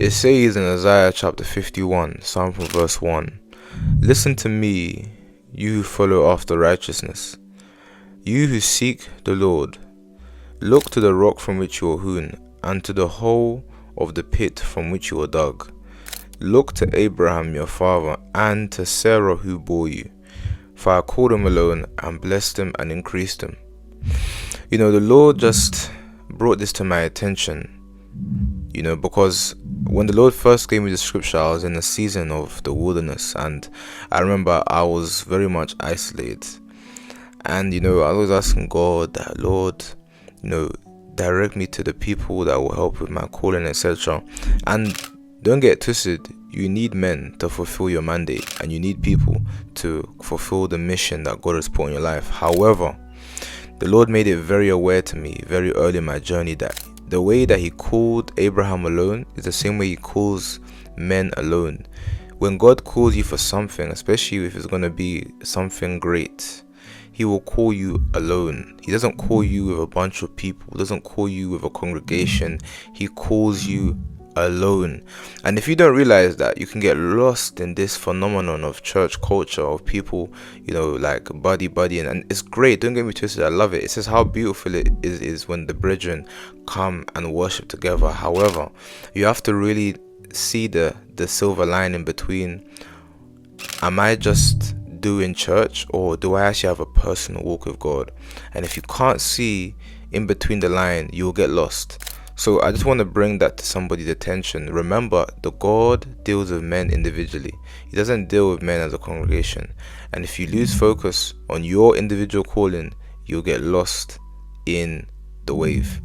It says in Isaiah chapter 51, Psalm from verse 1, "Listen to me, you who follow after righteousness, you who seek the Lord. Look to the rock from which you were hewn, and to the hole of the pit from which you were dug. Look to Abraham your father, and to Sarah who bore you. For I called him alone, and blessed him, and increased him." The Lord just brought this to my attention, because when the Lord first gave me the scripture, I was in a season of the wilderness, and I remember I was very much isolated. And, I was asking God that, Lord, direct me to the people that will help with my calling, etc. And don't get twisted, you need men to fulfill your mandate, and you need people to fulfill the mission that God has put in your life. However, the Lord made it very aware to me very early in my journey that the way that He called Abraham alone is the same way He calls men alone. When God calls you for something, especially if it's going to be something great, He will call you alone. He doesn't call you with a bunch of people. He doesn't call you with a congregation. He calls you alone. And if you don't realize that, you can get lost in this phenomenon of church culture, of people, like buddy, and it's great. Don't get me twisted, I love it. It says how beautiful it is when the brethren come and worship together. However, you have to really see the silver lining between, am I just doing church, or do I actually have a personal walk with God? And if you can't see in between the line, you'll get lost. So I just want to bring that to somebody's attention. Remember, the God deals with men individually. He doesn't deal with men as a congregation. And if you lose focus on your individual calling, you'll get lost in the wave.